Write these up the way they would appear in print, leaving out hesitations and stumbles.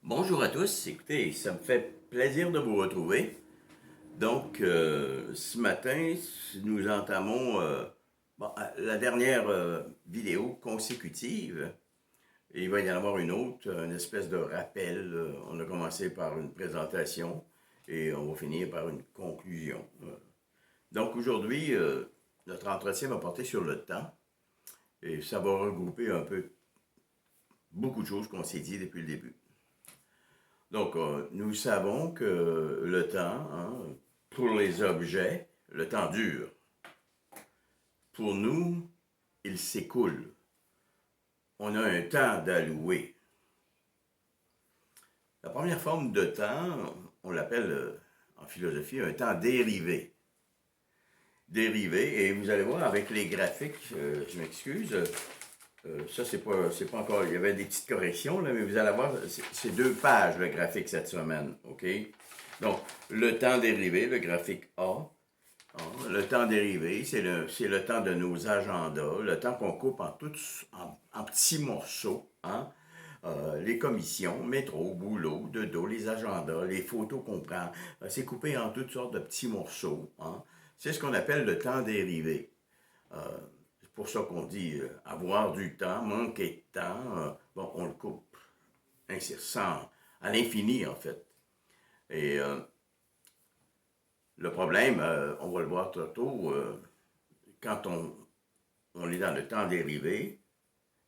Bonjour à tous, écoutez, ça me fait plaisir de vous retrouver. Donc, ce matin, nous entamons la dernière vidéo consécutive. Et il va y en avoir une autre, une espèce de rappel. On a commencé par une présentation et on va finir par une conclusion. Donc, aujourd'hui, notre entretien va porter sur le temps et ça va regrouper un peu beaucoup de choses qu'on s'est dit depuis le début. Donc, nous savons que le temps, pour les objets, le temps dure. Pour nous, il s'écoule. On a un temps d'allouer. La première forme de temps, on l'appelle en philosophie un temps dérivé. Dérivé, et vous allez voir avec les graphiques, je m'excuse, ça c'est pas encore, il y avait des petites corrections, là, mais vous allez voir, c'est 2 pages le graphique cette semaine, OK? Donc, le temps dérivé, le graphique A. Le temps dérivé, c'est le temps de nos agendas, le temps qu'on coupe en petits morceaux. Les commissions, métro, boulot, dodo, les agendas, les photos qu'on prend, c'est coupé en toutes sortes de petits morceaux. C'est ce qu'on appelle le temps dérivé. C'est pour ça qu'on dit avoir du temps, manquer de temps. Bon, on le coupe ainsi, à l'infini, en fait. Et le problème, on va le voir tantôt, quand on est dans le temps dérivé,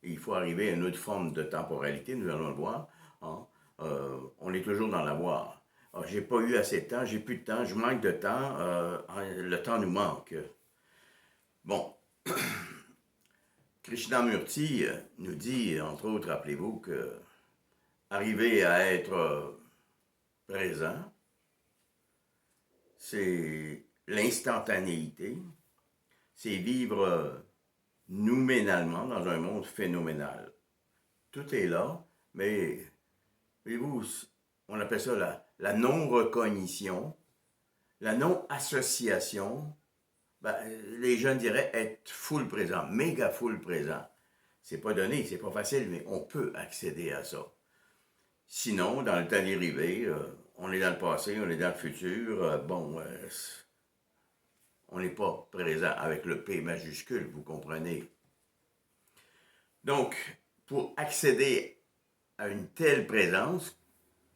il faut arriver à une autre forme de temporalité, nous allons le voir. On est toujours dans l'avoir. J'ai pas eu assez de temps, j'ai plus de temps, je manque de temps, le temps nous manque. Bon, Krishnamurti nous dit, entre autres, rappelez-vous, que arriver à être présent, c'est l'instantanéité, c'est vivre nouménalement dans un monde phénoménal. Tout est là, mais voyez-vous, on appelle ça la non-recognition, la non-association. Ben, les jeunes diraient être full présent, méga full présent. C'est pas donné, c'est pas facile, mais on peut accéder à ça. Sinon, dans le temps dérivé, on est dans le passé, on est dans le futur, on n'est pas présent avec le P majuscule, vous comprenez. Donc, pour accéder à une telle présence,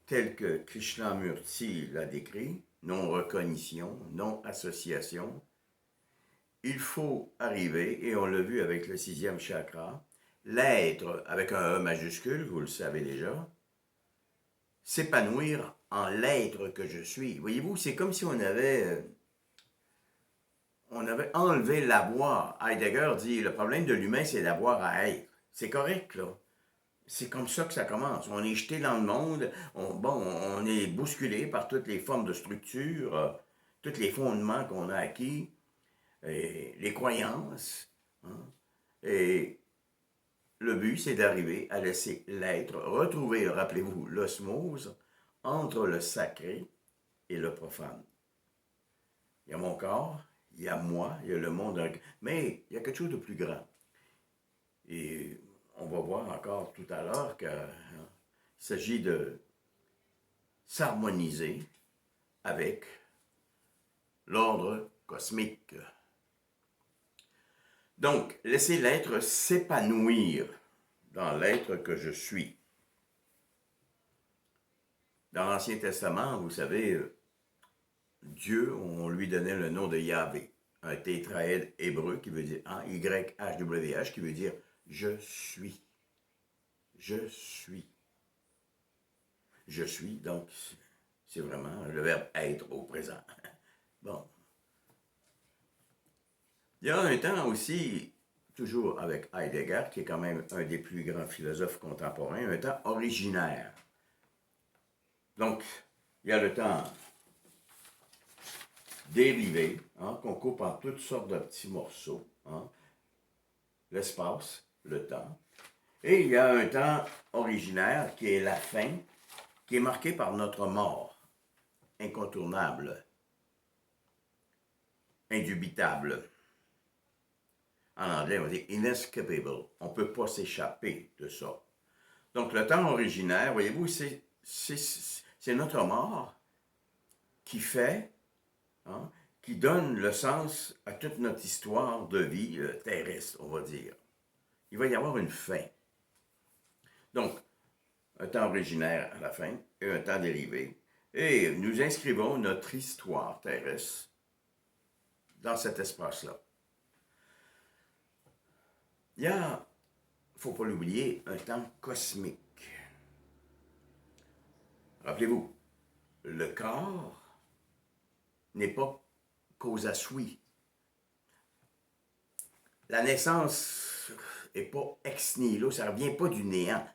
telle que Krishnamurti l'a décrit, non-recognition, non-association, il faut arriver, et on l'a vu avec le 6e chakra, l'être, avec un E majuscule, vous le savez déjà, s'épanouir en l'être que je suis. Voyez-vous, c'est comme si on avait enlevé l'avoir. Heidegger dit, le problème de l'humain, c'est d'avoir à être. C'est correct, là. C'est comme ça que ça commence. On est jeté dans le monde, on est bousculé par toutes les formes de structure, tous les fondements qu'on a acquis, et les croyances. Et le but, c'est d'arriver à laisser l'être retrouver, rappelez-vous, l'osmose entre le sacré et le profane. Il y a mon corps, il y a moi, il y a le monde, mais il y a quelque chose de plus grand. Et on va voir encore tout à l'heure qu'il s'agit de s'harmoniser avec l'ordre cosmique. Donc, laissez l'être s'épanouir dans l'être que je suis. Dans l'Ancien Testament, vous savez, Dieu, on lui donnait le nom de Yahvé, un tétraède hébreu qui veut dire YHWH, qui veut dire je suis. Je suis. Je suis, donc, c'est vraiment le verbe être au présent. Bon. Il y a un temps aussi, toujours avec Heidegger, qui est quand même un des plus grands philosophes contemporains, un temps originaire. Donc, il y a le temps dérivé, qu'on coupe en toutes sortes de petits morceaux. L'espace, le temps. Et il y a un temps originaire qui est la fin, qui est marqué par notre mort, incontournable, indubitable. En anglais, on dit inescapable. On ne peut pas s'échapper de ça. Donc, le temps originaire, voyez-vous, c'est notre mort qui fait, hein, qui donne le sens à toute notre histoire de vie terrestre, on va dire. Il va y avoir une fin. Donc, un temps originaire à la fin et un temps dérivé. Et nous inscrivons notre histoire terrestre dans cet espace-là. Il y a, il ne faut pas l'oublier, un temps cosmique. Rappelez-vous, le corps n'est pas cause à souhait. La naissance n'est pas ex nihilo, ça ne revient pas du néant.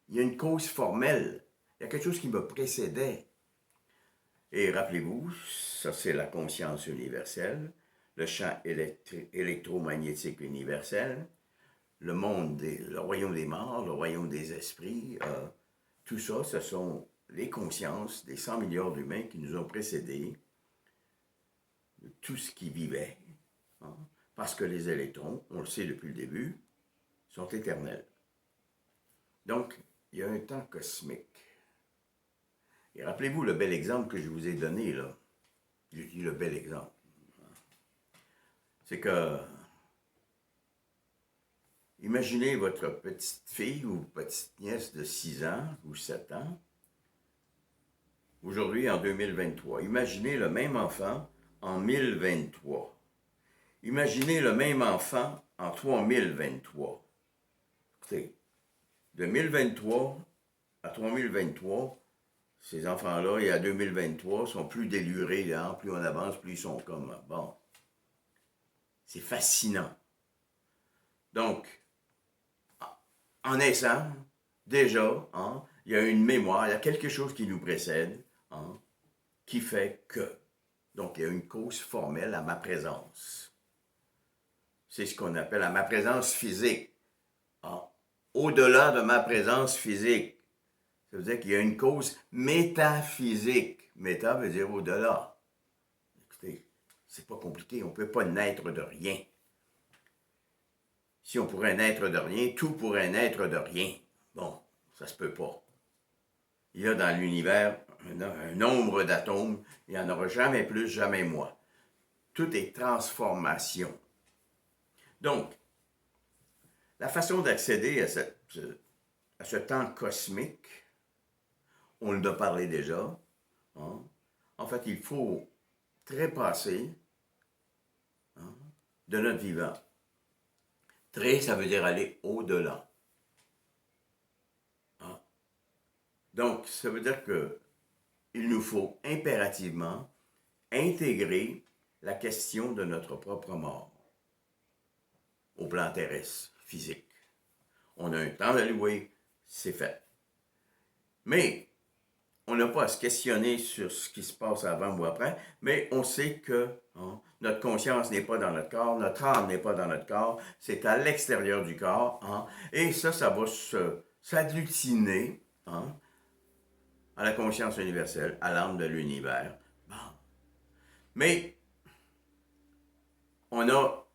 Il y a une cause formelle. Il y a quelque chose qui me précédait. Et rappelez-vous, ça c'est la conscience universelle, le champ électromagnétique universel, le monde, le royaume des morts, le royaume des esprits, tout ça, ce sont les consciences des 100 milliards d'humains qui nous ont précédés, de tout ce qui vivait, hein, parce que les électrons, on le sait depuis le début, sont éternels. Donc, il y a un temps cosmique. Et rappelez-vous le bel exemple que je vous ai donné, là. J'ai dit le bel exemple. C'est que, imaginez votre petite fille ou petite nièce de 6 ans ou 7 ans, aujourd'hui en 2023. Imaginez le même enfant en 1023. Imaginez le même enfant en 3023. Écoutez, de 1023 à 3023, ces enfants-là, et à 2023, sont plus délurés, hein? Plus on avance, plus ils sont comme, bon, c'est fascinant. Donc, en naissant, déjà, hein, il y a une mémoire, il y a quelque chose qui nous précède, hein, qui fait que. Donc, il y a une cause formelle à ma présence. C'est ce qu'on appelle à ma présence physique. Hein. Au-delà de ma présence physique, ça veut dire qu'il y a une cause métaphysique. Méta veut dire au-delà. Écoutez, c'est pas compliqué, on ne peut pas naître de rien. Si on pourrait naître de rien, tout pourrait naître de rien. Bon, ça se peut pas. Il y a dans l'univers un nombre d'atomes, il n'y en aura jamais plus, jamais moins. Tout est transformation. Donc, la façon d'accéder à ce temps cosmique, on en a parlé déjà, hein? En fait, il faut trépasser, hein, de notre vivant. Très, ça veut dire aller au-delà. Hein? Donc, ça veut dire qu'il nous faut impérativement intégrer la question de notre propre mort au plan terrestre, physique. On a un temps d'allouer, c'est fait. Mais on n'a pas à se questionner sur ce qui se passe avant ou après, mais on sait que, hein, notre conscience n'est pas dans notre corps, notre âme n'est pas dans notre corps, c'est à l'extérieur du corps, hein, et ça va s'agglutiner, hein, à la conscience universelle, à l'âme de l'univers. Bon. Mais on a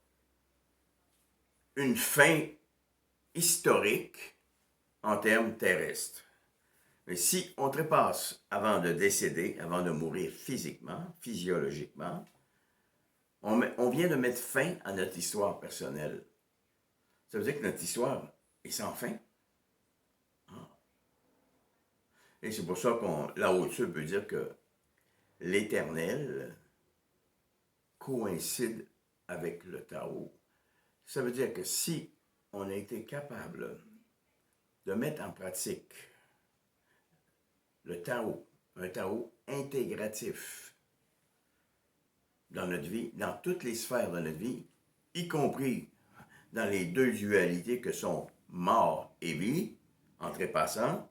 une fin historique en termes terrestres. Mais si on trépasse avant de décéder, avant de mourir physiquement, physiologiquement, on vient de mettre fin à notre histoire personnelle. Ça veut dire que notre histoire est sans fin. Ah. Et c'est pour ça qu'on, la haute peut dire que l'éternel coïncide avec le Tao. Ça veut dire que si on a été capable de mettre en pratique le Tao, un Tao intégratif dans notre vie, dans toutes les sphères de notre vie, y compris dans les deux dualités que sont mort et vie, en trépassant,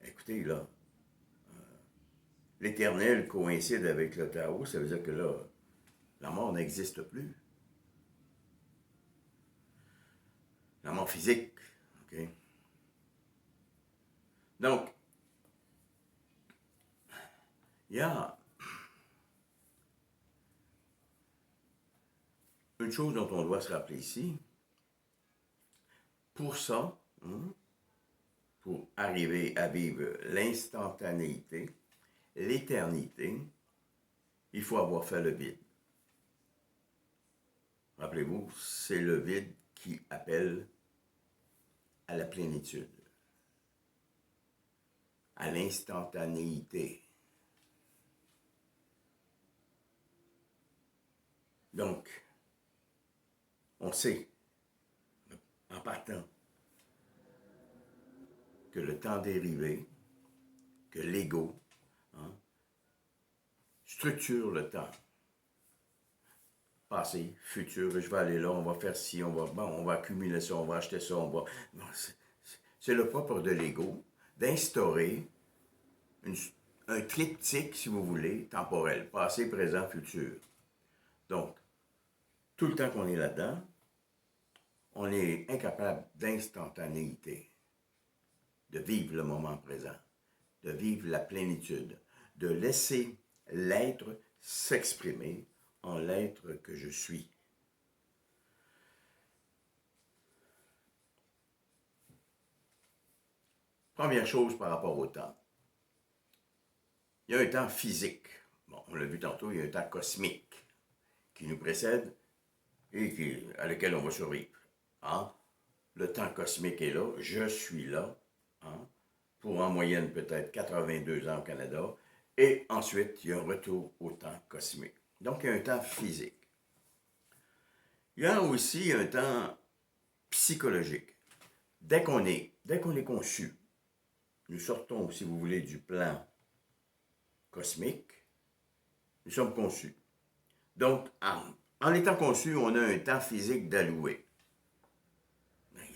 écoutez, là, l'éternel coïncide avec le Tao, ça veut dire que là, la mort n'existe plus. La mort physique, ok? Donc, il y a une chose dont on doit se rappeler ici. Pour ça, hein, pour arriver à vivre l'instantanéité, l'éternité, il faut avoir fait le vide. Rappelez-vous, c'est le vide qui appelle à la plénitude, à l'instantanéité. Donc, on sait, en partant, que le temps dérivé, que l'ego, hein, structure le temps. Passé, futur, je vais aller là, on va faire ci, on va accumuler ça, on va acheter ça, on va... Non, c'est le propre de l'ego d'instaurer un triptyque, si vous voulez, temporel, passé, présent, futur. Donc, tout le temps qu'on est là-dedans, on est incapable d'instantanéité, de vivre le moment présent, de vivre la plénitude, de laisser l'être s'exprimer en l'être que je suis. Première chose par rapport au temps. Il y a un temps physique. Bon, on l'a vu tantôt, il y a un temps cosmique qui nous précède et à lequel on va survivre. Hein? Le temps cosmique est là, je suis là, hein? Pour en moyenne peut-être 82 ans au Canada, et ensuite il y a un retour au temps cosmique. Donc il y a un temps physique. Il y a aussi un temps psychologique. Dès qu'on est conçu, nous sortons, si vous voulez, du plan cosmique, nous sommes conçus. Donc, en étant conçus, on a un temps physique d'allouer.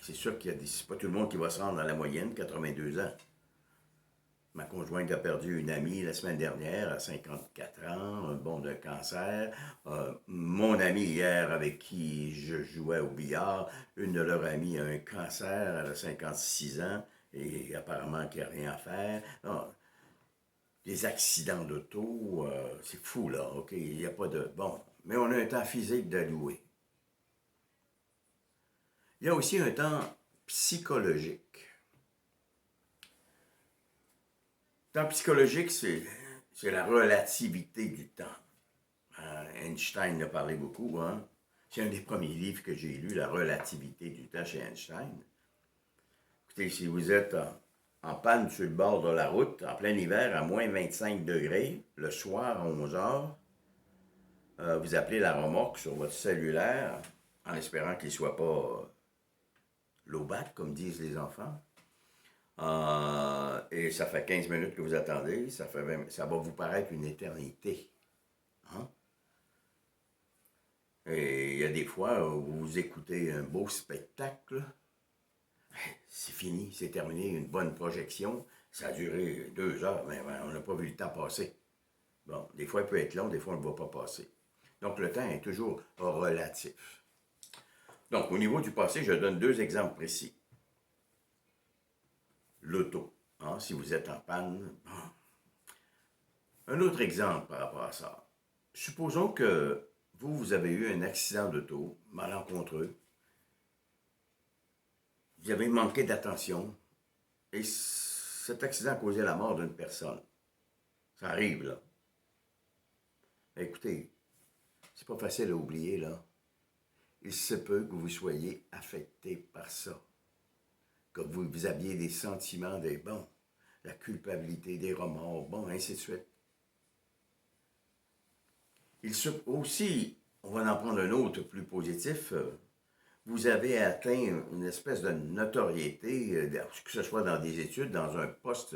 C'est sûr qu'il y a c'est pas tout le monde qui va se rendre à la moyenne, 82 ans. Ma conjointe a perdu une amie la semaine dernière à 54 ans, bon, d'un cancer. Mon ami hier avec qui je jouais au billard, une de leurs amies a un cancer, elle a 56 ans et apparemment qu'il n'y a rien à faire. Non, des accidents d'auto, c'est fou là, ok? Il n'y a pas de... Bon, mais on a un temps physique d'allouer. Il y a aussi un temps psychologique. Le temps psychologique, c'est la relativité du temps. Einstein en a parlé beaucoup. Hein? C'est un des premiers livres que j'ai lu, La relativité du temps chez Einstein. Écoutez, si vous êtes en panne sur le bord de la route, en plein hiver, à moins 25 degrés, le soir à 11 heures, vous appelez la remorque sur votre cellulaire en espérant qu'il ne soit pas low-bat, comme disent les enfants. Et ça fait 15 minutes que vous attendez, ça va vous paraître une éternité. Hein? Et il y a des fois où vous écoutez un beau spectacle, c'est fini, c'est terminé, une bonne projection, ça a duré 2 heures, mais on n'a pas vu le temps passer. Bon, des fois il peut être long, des fois on ne le voit pas passer. Donc le temps est toujours relatif. Donc au niveau du passé, je donne 2 exemples précis. L'auto, hein, si vous êtes en panne. Un autre exemple par rapport à ça. Supposons que vous avez eu un accident d'auto malencontreux. Vous avez manqué d'attention et cet accident a causé la mort d'une personne. Ça arrive, là. Écoutez, c'est pas facile à oublier, là. Il se peut que vous soyez affecté par ça. Que vous aviez des sentiments, la culpabilité, des remords, bon, ainsi de suite. Il se aussi, on va en prendre un autre plus positif, vous avez atteint une espèce de notoriété, que ce soit dans des études, dans un poste.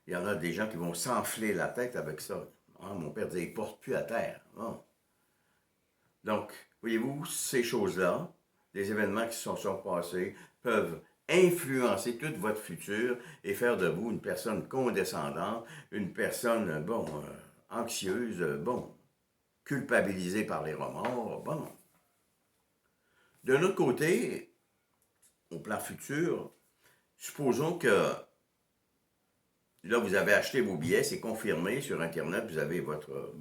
Il y en a des gens qui vont s'enfler la tête avec ça. Hein, mon père disait, il ne porte plus à terre. Hein. Donc, voyez-vous, ces choses-là, les événements qui se sont passés, peuvent influencer tout votre futur et faire de vous une personne condescendante, une personne, anxieuse, culpabilisée par les remords, bon. D'un autre côté, au plan futur, supposons que là, vous avez acheté vos billets, c'est confirmé sur Internet, vous avez votre...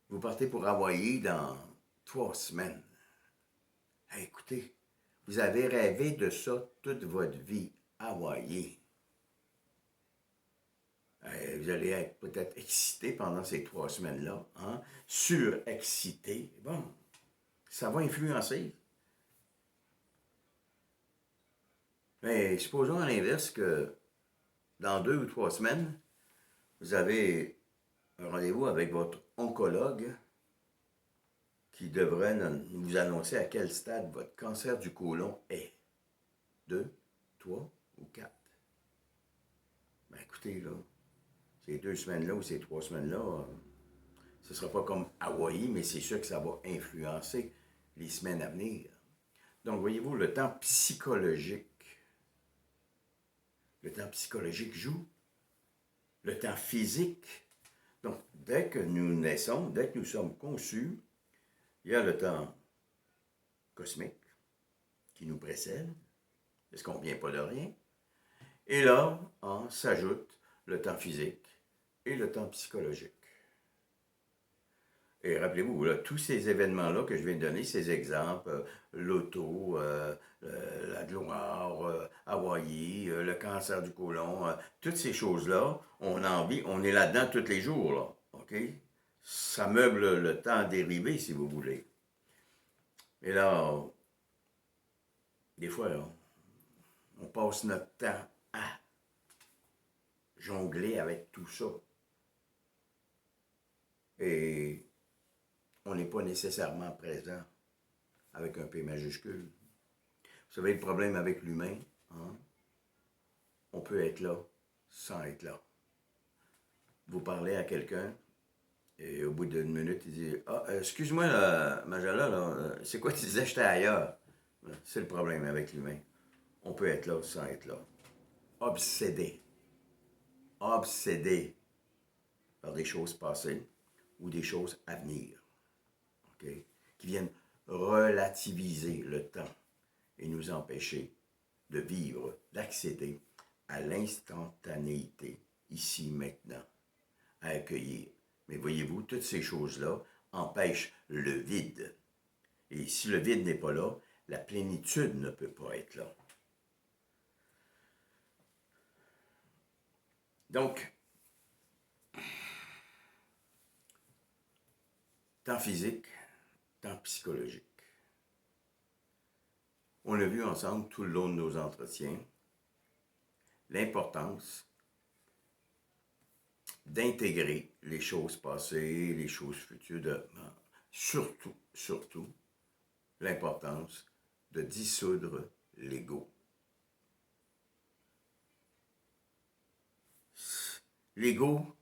vous partez pour Hawaï dans 3 semaines. Hey, écoutez, Vous avez rêvé de ça toute votre vie. Hawaï. Vous allez être peut-être excité pendant ces 3 semaines-là, hein? Surexcité. Bon, ça va influencer. Mais supposons à l'inverse que dans 2 ou 3 semaines, vous avez un rendez-vous avec votre oncologue qui devrait vous annoncer à quel stade votre cancer du côlon est. 2, 3 ou 4. Ben écoutez, là, ces 2 semaines-là ou ces 3 semaines-là, ce ne sera pas comme Hawaï, mais c'est sûr que ça va influencer les semaines à venir. Donc, voyez-vous, le temps psychologique joue. Le temps physique. Donc, dès que nous naissons, dès que nous sommes conçus, il y a le temps cosmique qui nous précède, parce qu'on ne vient pas de rien. Et là, s'ajoute le temps physique et le temps psychologique. Et rappelez-vous, là, tous ces événements-là que je viens de donner, ces exemples, l'auto, la gloire, Hawaï, le cancer du côlon, toutes ces choses-là, on en vit, on est là-dedans tous les jours, là, OK? Ça meuble le temps dérivé, si vous voulez. Et là, des fois, là, on passe notre temps à jongler avec tout ça. Et on n'est pas nécessairement présent avec un P majuscule. Vous savez, le problème avec l'humain, hein? On peut être là sans être là. Vous parlez à quelqu'un, et au bout d'une minute, il dit « Ah, excuse-moi, Majala, c'est quoi tu disais, j'étais ailleurs? » C'est le problème avec l'humain. On peut être là sans être là. Obsédé. Obsédé par des choses passées ou des choses à venir. Okay? Qui viennent relativiser le temps et nous empêcher de vivre, d'accéder à l'instantanéité, ici, maintenant, à accueillir. Mais voyez-vous, toutes ces choses-là empêchent le vide. Et si le vide n'est pas là, la plénitude ne peut pas être là. Donc, temps physique, temps psychologique. On a vu ensemble tout le long de nos entretiens l'importance d'intégrer les choses passées, les choses futures, surtout, l'importance de dissoudre l'ego. L'ego,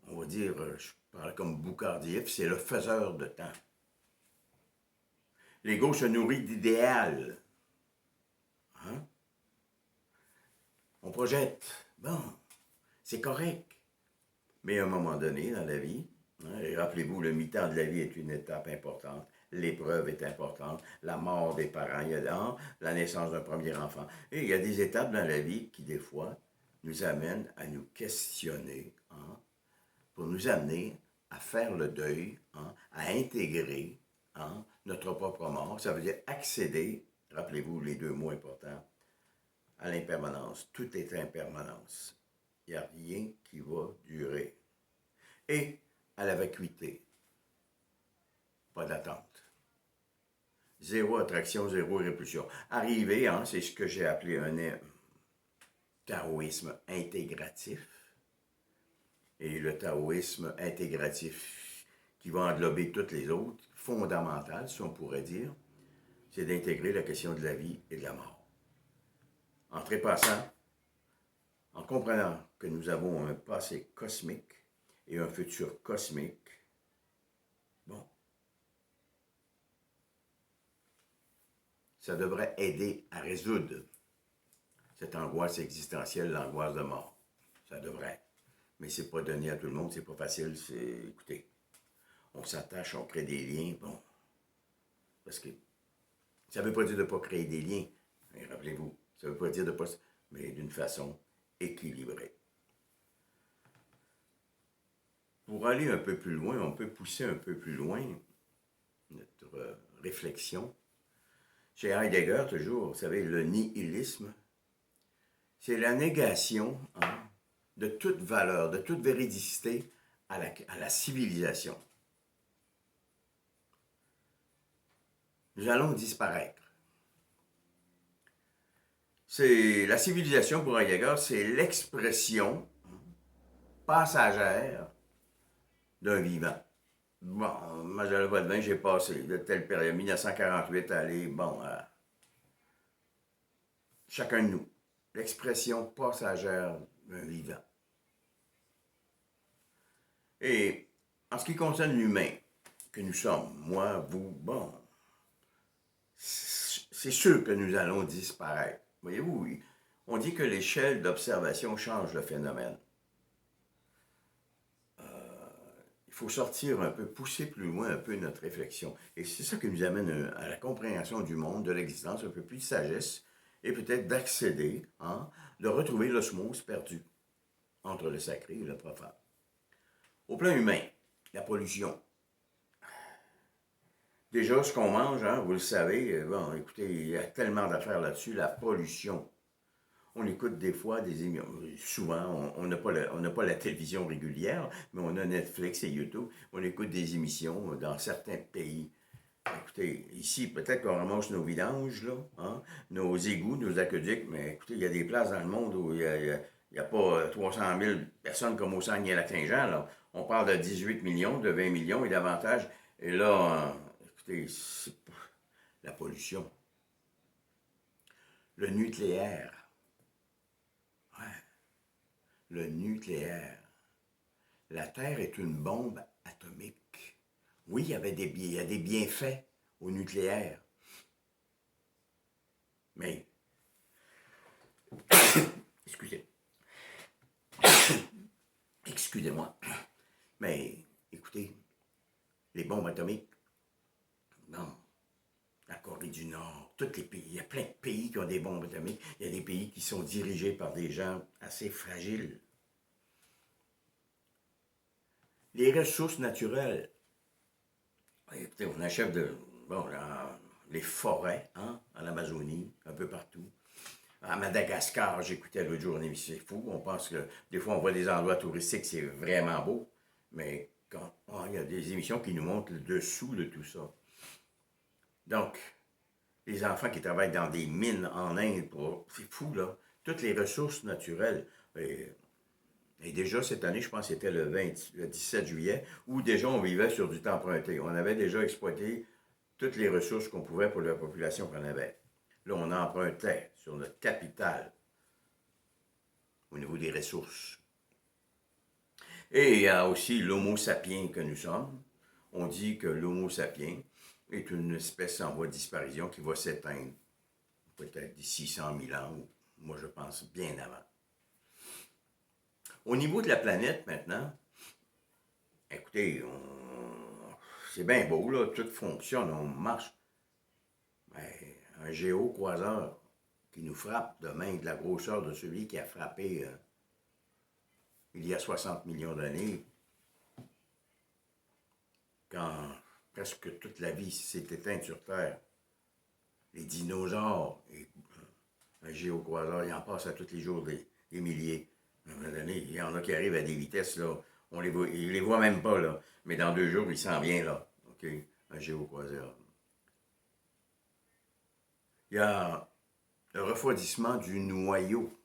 on va dire, je parle comme Boucardieff, c'est le faiseur de temps. L'ego se nourrit d'idéal. Hein? On projette. Bon, c'est correct. Mais à un moment donné dans la vie, et rappelez-vous, le mi-temps de la vie est une étape importante. L'épreuve est importante. La mort des parents, il y a la naissance d'un premier enfant. Et il y a des étapes dans la vie qui, des fois, nous amènent à nous questionner, pour nous amener à faire le deuil, à intégrer notre propre mort. Ça veut dire accéder, rappelez-vous les 2 mots importants, à l'impermanence. Tout est impermanence. Il n'y a rien qui va durer. Et à la vacuité. Pas d'attente. Zéro attraction, zéro répulsion. Arriver, c'est ce que j'ai appelé un taoïsme intégratif. Et le taoïsme intégratif, qui va englober toutes les autres, fondamentales, si on pourrait dire, c'est d'intégrer la question de la vie et de la mort. En trépassant, en comprenant que nous avons un passé cosmique et un futur cosmique, bon, ça devrait aider à résoudre cette angoisse existentielle, l'angoisse de mort. Ça devrait. Mais c'est pas donné à tout le monde, c'est pas facile, écoutez, on s'attache, on crée des liens, bon, parce que ça veut pas dire de ne pas créer des liens, mais rappelez-vous, ça veut pas dire de pas, mais d'une façon équilibrée. Pour aller un peu plus loin, on peut pousser un peu plus loin notre réflexion Chez Heidegger, toujours, vous savez, le nihilisme, c'est la négation de toute valeur, de toute véridicité à la civilisation. Nous allons disparaître. C'est la civilisation pour Heidegger, c'est l'expression passagère d'un vivant. Bon, moi je le vois demain, j'ai passé de telle période, 1948, à aller, bon, chacun de nous, l'expression passagère d'un vivant. Et en ce qui concerne l'humain que nous sommes, moi, vous, bon, c'est sûr que nous allons disparaître. Voyez-vous, on dit que l'échelle d'observation change le phénomène. Il faut sortir un peu, pousser plus loin un peu notre réflexion. Et c'est ça qui nous amène à la compréhension du monde, de l'existence, un peu plus de sagesse, et peut-être d'accéder, de retrouver l'osmose perdue entre le sacré et le profane. Au plan humain, la pollution. Déjà, ce qu'on mange, vous le savez, bon, écoutez, il y a tellement d'affaires là-dessus, la pollution. On écoute des fois des émissions, souvent, on n'a pas la télévision régulière, mais on a Netflix et YouTube, on écoute des émissions dans certains pays. Écoutez, ici, peut-être qu'on ramasse nos vidanges, là, nos égouts, nos aqueducs, mais écoutez, il y a des places dans le monde où il n'y a pas 300 000 personnes comme au Saguenay-Lac-Saint-Jean, là. On parle de 18 millions, de 20 millions et davantage. Et là, écoutez, c'est la pollution. Le nucléaire. Ouais. Le nucléaire. La Terre est une bombe atomique. Oui, il y a des bienfaits au nucléaire. Mais, excusez. Excusez-moi. Mais, écoutez, les bombes atomiques, non. La Corée du Nord, tous les pays, il y a plein de pays qui ont des bombes atomiques. Il y a des pays qui sont dirigés par des gens assez fragiles. Les ressources naturelles. Écoutez, on achève les forêts, en Amazonie, un peu partout. À Madagascar, j'écoutais l'autre jour, c'est fou. On pense que des fois, on voit des endroits touristiques, c'est vraiment beau. Mais quand il y a des émissions qui nous montrent le dessous de tout ça. Donc, les enfants qui travaillent dans des mines en Inde, c'est fou, là. Toutes les ressources naturelles. Et déjà, cette année, je pense que c'était le 17 juillet, où déjà on vivait sur du temps emprunté. On avait déjà exploité toutes les ressources qu'on pouvait pour la population qu'on avait. Là, on empruntait sur notre capital au niveau des ressources. Et il y a aussi l'homo sapiens que nous sommes. On dit que l'homo sapiens est une espèce en voie de disparition qui va s'éteindre peut-être d'ici 100 000 ans, ou moi je pense bien avant. Au niveau de la planète maintenant, écoutez, c'est bien beau, là, tout fonctionne, on marche. Mais un géocroiseur qui nous frappe demain de la grosseur de celui qui a frappé il y a 60 millions d'années, quand presque toute la vie s'est éteinte sur Terre, les dinosaures, un géocroiseur, il en passe à tous les jours des milliers. À un moment donné, il y en a qui arrivent à des vitesses, là, ils les voit même pas, là, mais dans 2 jours, il s'en vient, là, OK, un géocroiseur. Il y a le refroidissement du noyau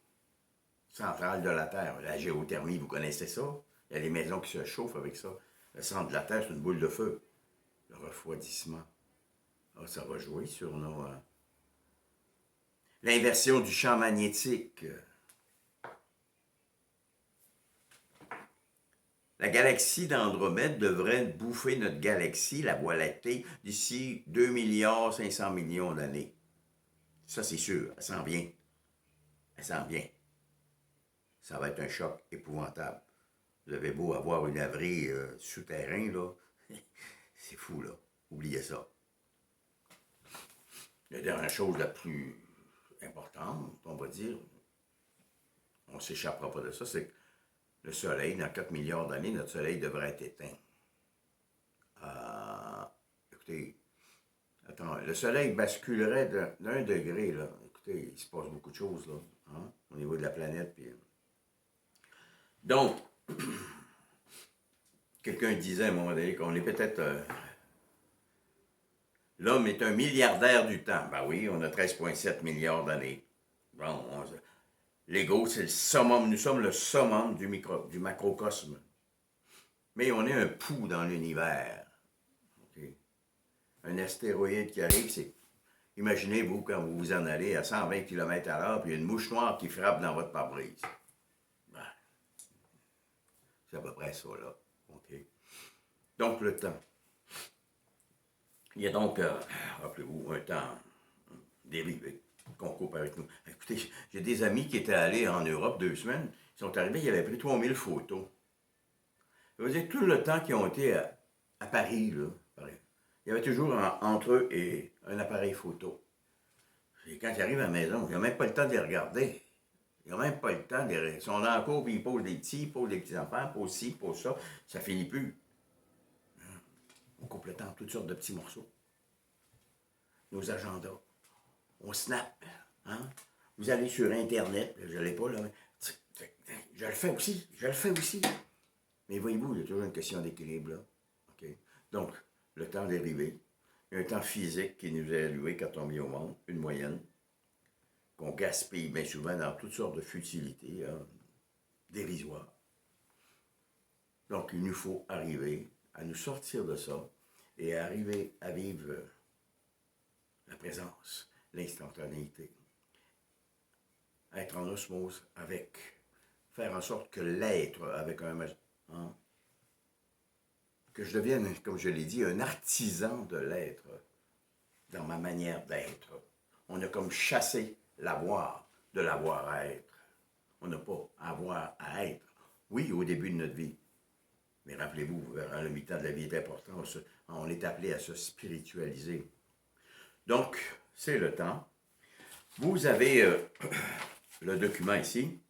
central de la Terre. La géothermie, vous connaissez ça? Il y a des maisons qui se chauffent avec ça. Le centre de la Terre, c'est une boule de feu. Le refroidissement. Ah, ça va jouer sur nos... L'inversion du champ magnétique. La galaxie d'Andromède devrait bouffer notre galaxie, la Voie lactée, d'ici 2,5 milliards d'années. Ça, c'est sûr. Elle s'en vient. Elle s'en vient. Ça va être un choc épouvantable. Vous avez beau avoir une abri souterrain, là. C'est fou, là. Oubliez ça. La dernière chose la plus importante, on va dire, on ne s'échappera pas de ça, c'est que le Soleil, dans 4 milliards d'années, notre Soleil devrait être éteint. Écoutez, attendez. Le soleil basculerait d'un degré, là. Écoutez, il se passe beaucoup de choses, là, hein, au niveau de la planète. Puis... Donc, quelqu'un disait à un moment donné qu'on est peut-être... l'homme est un milliardaire du temps. Ben oui, on a 13,7 milliards d'années. Bon, l'ego, c'est le summum. Nous sommes le summum du macrocosme. Mais on est un pouls dans l'univers. Okay? Un astéroïde qui arrive, c'est... Imaginez-vous quand vous vous en allez à 120 km/h, puis il y a une mouche noire qui frappe dans votre pare-brise. Ben, c'est à peu près ça, là. Okay? Donc, le temps. Il y a donc, rappelez-vous, un temps dérivé qu'on coupe avec nous. Écoutez, j'ai des amis qui étaient allés en Europe 2 semaines. Ils sont arrivés, ils avaient pris 3000 photos. Ça veut dire tout le temps qu'ils ont été à Paris, là, il y avait toujours entre eux et un appareil photo. Et quand ils arrivent à la maison, ils n'ont même pas le temps de les regarder. Ils n'ont même pas le temps de les... Ils sont dans la cour, puis ils posent des petits-enfants, posent ci, posent ça. Ça finit plus. On coupe le temps en toutes sortes de petits morceaux. Nos agendas. On snap. Hein? Vous allez sur Internet, je ne l'ai pas là, mais je le fais aussi. Mais voyez-vous, il y a toujours une question d'équilibre là. Okay? Donc, le temps dérivé, il y a un temps physique qui nous est alloué quand on vit au monde, une moyenne, qu'on gaspille bien souvent dans toutes sortes de futilités, hein, dérisoires. Donc, il nous faut arriver à nous sortir de ça et arriver à vivre la présence, l'instantanéité. Être en osmose avec, faire en sorte que l'être, avec un... Hein, que je devienne, comme je l'ai dit, un artisan de l'être, dans ma manière d'être. On a comme chassé l'avoir de l'avoir à être. On n'a pas à avoir à être. Oui, au début de notre vie. Mais rappelez-vous, vers le mi-temps de la vie est important, on est appelé à se spiritualiser. Donc, c'est le temps. Vous avez le document ici.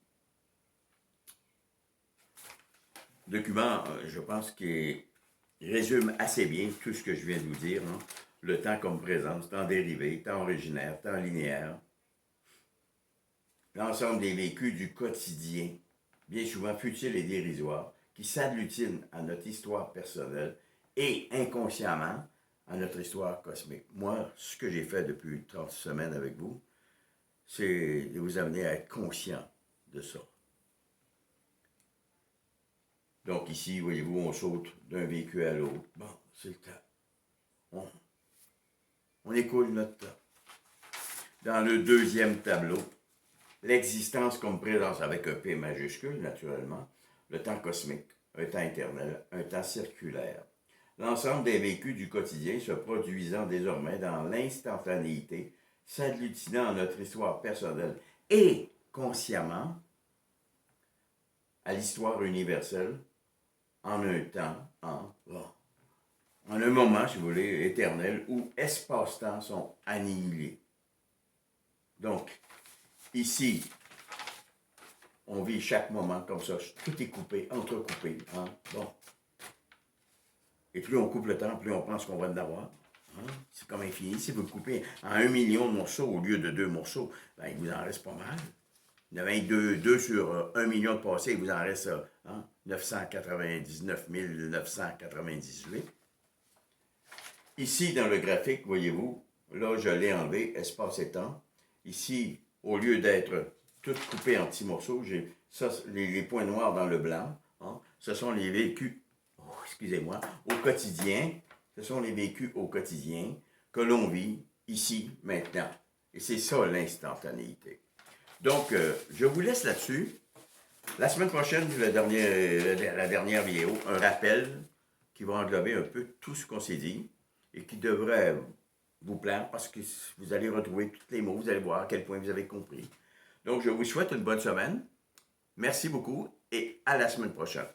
Document, je pense, qui résume assez bien tout ce que je viens de vous dire. Hein. Le temps comme présence, temps dérivé, temps originaire, temps linéaire. L'ensemble des vécus du quotidien, bien souvent futiles et dérisoires, qui s'agglutinent à notre histoire personnelle et inconsciemment à notre histoire cosmique. Moi, ce que j'ai fait depuis 30 semaines avec vous, c'est de vous amener à être conscient de ça. Donc ici, voyez-vous, on saute d'un véhicule à l'autre. Bon, c'est le temps. On écoule notre temps. Dans le deuxième tableau, l'existence comme présence avec un P majuscule, naturellement, le temps cosmique, un temps éternel, un temps circulaire. L'ensemble des vécus du quotidien se produisant désormais dans l'instantanéité, s'agglutinant à notre histoire personnelle et consciemment à l'histoire universelle, en un temps, en un moment, si vous voulez, éternel, où espace-temps sont annihilés. Donc, ici, on vit chaque moment comme ça, tout est coupé, entrecoupé. Hein? Bon. Et plus on coupe le temps, plus on pense qu'on va en avoir. Hein? C'est comme infini. Si vous le coupez en 1 million de morceaux au lieu de 2 morceaux, ben, il vous en reste pas mal. Il y en a 2 sur 1 million de passés, il vous en reste 999 998. Ici, dans le graphique, voyez-vous, là, je l'ai enlevé, espace et temps. Ici, au lieu d'être tout coupé en petits morceaux, j'ai ça, les points noirs dans le blanc. Hein, ce sont les vécus, excusez-moi, au quotidien. Ce sont les vécus au quotidien que l'on vit ici, maintenant. Et c'est ça, l'instantanéité. Donc, je vous laisse là-dessus. La semaine prochaine, la dernière vidéo, un rappel qui va englober un peu tout ce qu'on s'est dit et qui devrait vous plaire parce que vous allez retrouver tous les mots, vous allez voir à quel point vous avez compris. Donc, je vous souhaite une bonne semaine. Merci beaucoup et à la semaine prochaine.